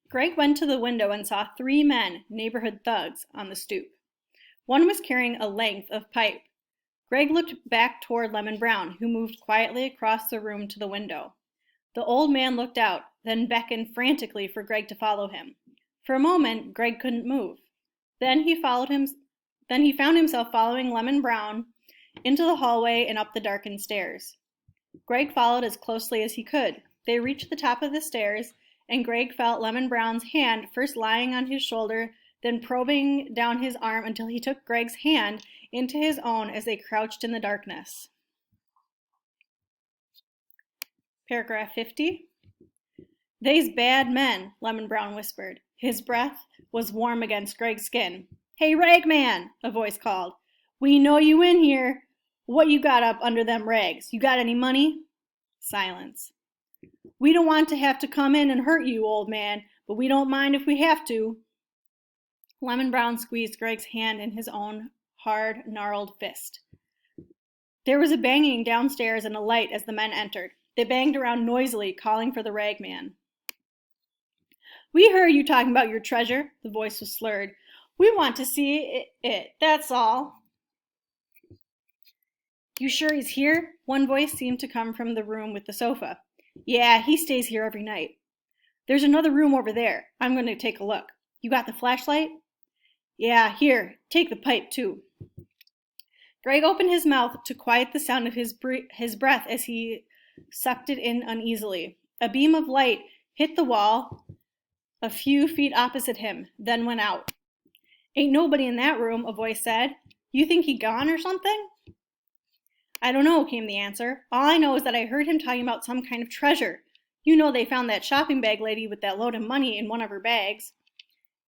Greg went to the window and saw three men, neighborhood thugs, on the stoop. One was carrying a length of pipe. Greg looked back toward Lemon Brown, who moved quietly across the room to the window. The old man looked out, then beckoned frantically for Greg to follow him. For a moment, Greg couldn't move. Then he found himself following Lemon Brown into the hallway and up the darkened stairs. Greg followed as closely as he could. They reached the top of the stairs, and Greg felt Lemon Brown's hand first lying on his shoulder, then probing down his arm until he took Greg's hand into his own as they crouched in the darkness. Paragraph 50. "They's bad men," Lemon Brown whispered. His breath was warm against Greg's skin. "Hey, Ragman," a voice called. "We know you in here. What you got up under them rags? You got any money?" Silence. "We don't want to have to come in and hurt you, old man, but we don't mind if we have to." Lemon Brown squeezed Greg's hand in his own hard, gnarled fist. There was a banging downstairs and a light as the men entered. They banged around noisily, calling for the ragman. "We heard you talking about your treasure," the voice was slurred. "We want to see it, that's all." "You sure he's here?" One voice seemed to come from the room with the sofa. "Yeah, he stays here every night." "There's another room over there. I'm going to take a look. You got the flashlight?" "Yeah, here, take the pipe too." Greg opened his mouth to quiet the sound of his breath as he sucked it in uneasily. A beam of light hit the wall a few feet opposite him, then went out. "Ain't nobody in that room," a voice said. "You think he gone or something?" "I don't know," came the answer. "All I know is that I heard him talking about some kind of treasure. You know they found that shopping bag lady with that load of money in one of her bags."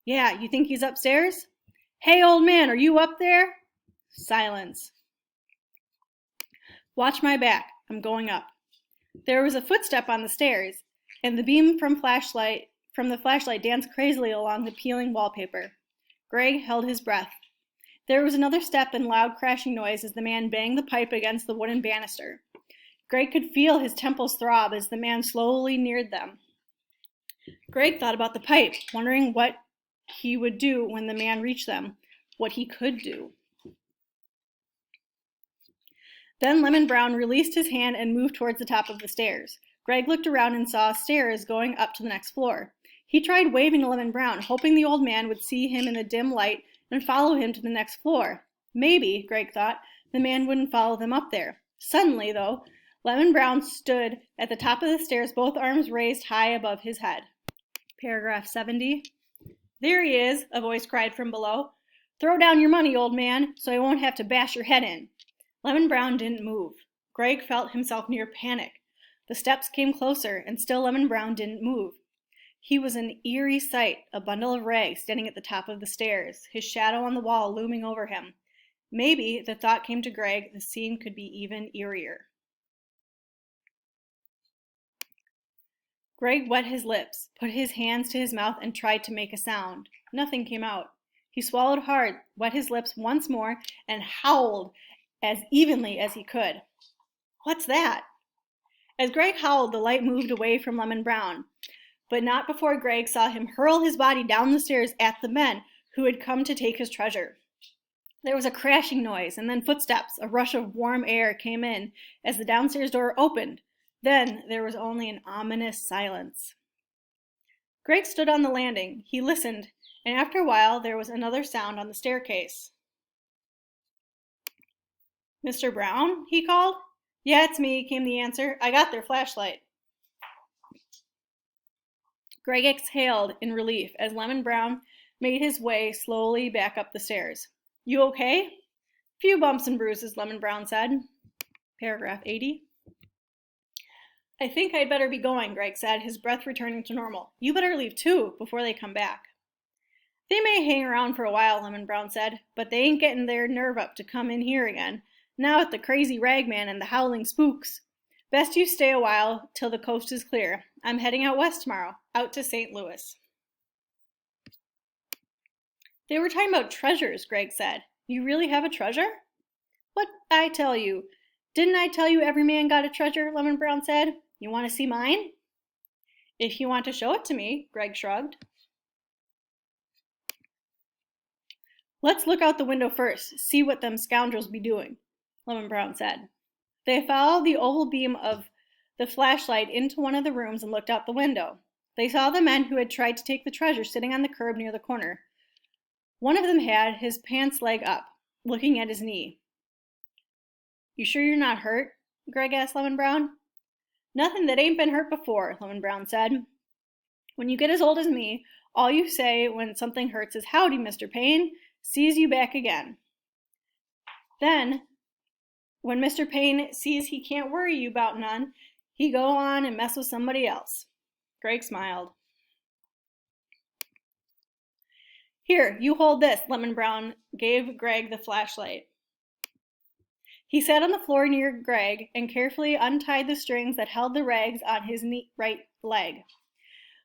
"Yeah, you think he's upstairs?" "Hey, old man, are you up there?" Silence. "Watch my back. I'm going up." There was a footstep on the stairs, and the beam from the flashlight danced crazily along the peeling wallpaper. Greg held his breath. There was another step and loud crashing noise as the man banged the pipe against the wooden banister. Greg could feel his temples throb as the man slowly neared them. Greg thought about the pipe, wondering what he would do when the man reached them, what he could do. Then Lemon Brown released his hand and moved towards the top of the stairs. Greg looked around and saw stairs going up to the next floor. He tried waving to Lemon Brown, hoping the old man would see him in the dim light and follow him to the next floor. Maybe, Greg thought, the man wouldn't follow them up there. Suddenly, though, Lemon Brown stood at the top of the stairs, both arms raised high above his head. Paragraph 70. "There he is," a voice cried from below. "Throw down your money, old man, so I won't have to bash your head in." Lemon Brown didn't move. Greg felt himself near panic. The steps came closer, and still Lemon Brown didn't move. He was an eerie sight, a bundle of rags standing at the top of the stairs, his shadow on the wall looming over him. Maybe, the thought came to Greg, the scene could be even eerier. Greg wet his lips, put his hands to his mouth, and tried to make a sound. Nothing came out. He swallowed hard, wet his lips once more, and howled as evenly as he could. "What's that?" As Greg howled, the light moved away from Lemon Brown, but not before Greg saw him hurl his body down the stairs at the men who had come to take his treasure. There was a crashing noise, and then footsteps. A rush of warm air came in as the downstairs door opened. Then there was only an ominous silence. Greg stood on the landing. He listened, and after a while there was another sound on the staircase. "Mr. Brown?" he called. "Yeah, it's me," came the answer. "I got their flashlight." Greg exhaled in relief as Lemon Brown made his way slowly back up the stairs. "You okay?" "Few bumps and bruises," Lemon Brown said. Paragraph 80. "I think I'd better be going," Greg said, his breath returning to normal. "You better leave too, before they come back." "They may hang around for a while," Lemon Brown said, "but they ain't getting their nerve up to come in here again. Now with the crazy ragman and the howling spooks. Best you stay a while till the coast is clear. I'm heading out west tomorrow, out to St. Louis." "They were talking about treasures," Greg said. "You really have a treasure?" "What I tell you? Didn't I tell you every man got a treasure?" Lemon Brown said. "You want to see mine?" "If you want to show it to me," Greg shrugged. Let's look out the window first, see what them scoundrels be doing, Lemon Brown said. They followed the oval beam of the flashlight into one of the rooms and looked out the window. They saw the men who had tried to take the treasure sitting on the curb near the corner. One of them had his pants leg up, looking at his knee. You sure you're not hurt? Greg asked Lemon Brown. Nothing that ain't been hurt before, Lemon Brown said. When you get as old as me, all you say when something hurts is, "Howdy, Mr. Payne. Sees you back again." Then, when Mr. Payne sees he can't worry you about none, he go on and mess with somebody else. Greg smiled. Here, you hold this, Lemon Brown gave Greg the flashlight. He sat on the floor near Greg and carefully untied the strings that held the rags on his right leg.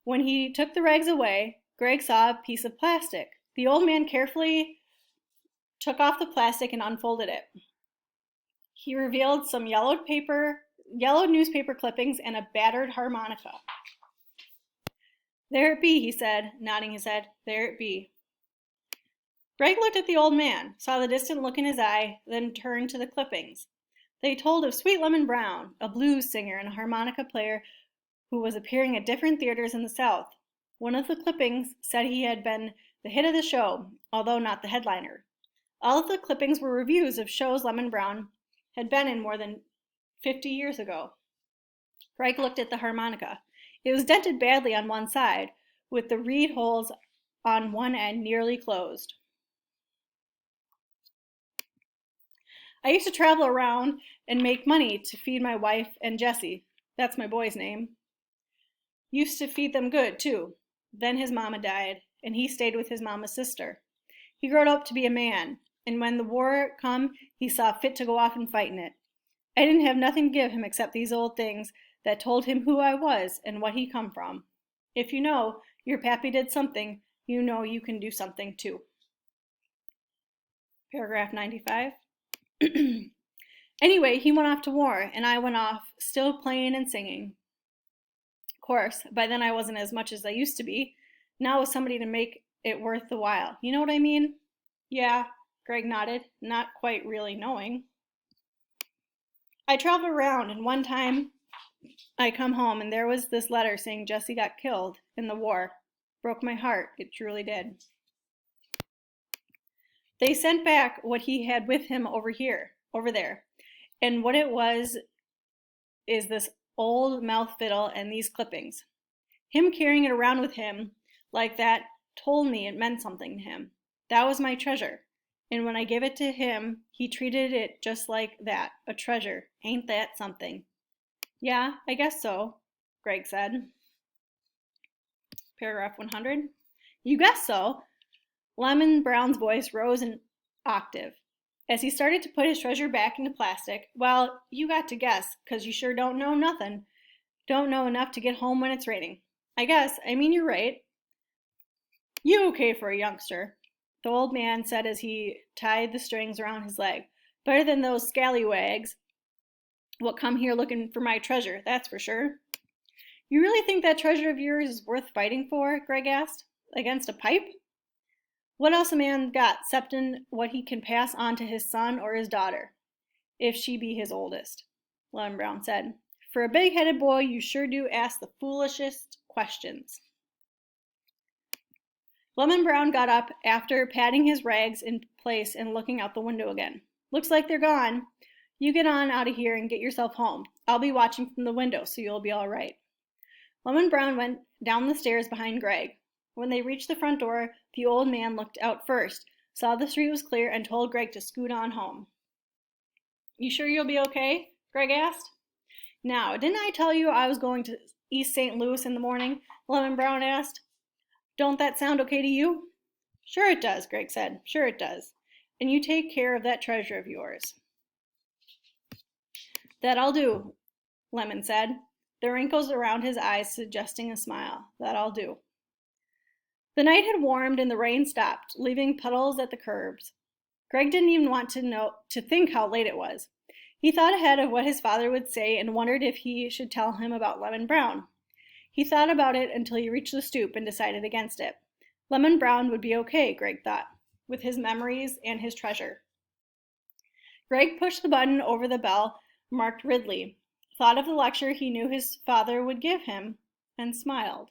When he took the rags away, Greg saw a piece of plastic. The old man carefully took off the plastic and unfolded it. He revealed some yellowed newspaper clippings and a battered harmonica. There it be, he said, nodding his head. There it be. Greg looked at the old man, saw the distant look in his eye, then turned to the clippings. They told of Sweet Lemon Brown, a blues singer and a harmonica player who was appearing at different theaters in the South. One of the clippings said he had been the hit of the show, although not the headliner. All of the clippings were reviews of shows Lemon Brown had been in more than 50 years ago. Greg looked at the harmonica. It was dented badly on one side, with the reed holes on one end nearly closed. I used to travel around and make money to feed my wife and Jesse. That's my boy's name. Used to feed them good, too. Then his mama died, and he stayed with his mama's sister. He grew up to be a man, and when the war come, he saw fit to go off and fight in it. I didn't have nothing to give him except these old things that told him who I was and what he come from. If you know your pappy did something, you know you can do something too. Paragraph 95. Anyway, he went off to war, and I went off, still playing and singing. Of course, by then I wasn't as much as I used to be. Now with somebody to make it worth the while. You know what I mean? Yeah, Greg nodded, not quite really knowing. I traveled around, and one time I come home, and there was this letter saying Jesse got killed in the war. Broke my heart. It truly did. They sent back what he had with him over there. And what it was is this old mouth fiddle and these clippings. Him carrying it around with him like that told me it meant something to him. That was my treasure. And when I gave it to him, he treated it just like that, a treasure. Ain't that something? Yeah, I guess so, Greg said. Paragraph 100. You guess so. Lemon Brown's voice rose an octave. As he started to put his treasure back into plastic, well, you got to guess, 'cause you sure don't know nothing. Don't know enough to get home when it's raining. I mean you're right. You okay for a youngster, the old man said as he tied the strings around his leg. Better than those scallywags what come here looking for my treasure, that's for sure. You really think that treasure of yours is worth fighting for? Greg asked. Against a pipe? What else a man got, exceptin' what he can pass on to his son or his daughter, if she be his oldest? Lemon Brown said. For a big-headed boy, you sure do ask the foolishest questions. Lemon Brown got up after patting his rags in place and looking out the window again. Looks like they're gone. You get on out of here and get yourself home. I'll be watching from the window, so you'll be all right. Lemon Brown went down the stairs behind Greg. When they reached the front door, the old man looked out first, saw the street was clear, and told Greg to scoot on home. You sure you'll be okay? Greg asked. Now, didn't I tell you I was going to East St. Louis in the morning? Lemon Brown asked. Don't that sound okay to you? Sure it does, Greg said. Sure it does. And you take care of that treasure of yours. That I'll do, Lemon said, the wrinkles around his eyes suggesting a smile. That I'll do. The night had warmed and the rain stopped, leaving puddles at the curbs. Greg didn't even want to think how late it was. He thought ahead of what his father would say and wondered if he should tell him about Lemon Brown. He thought about it until he reached the stoop and decided against it. Lemon Brown would be okay, Greg thought. with his memories and his treasure. Greg pushed the button over the bell marked Ridley, thought of the lecture he knew his father would give him, and smiled.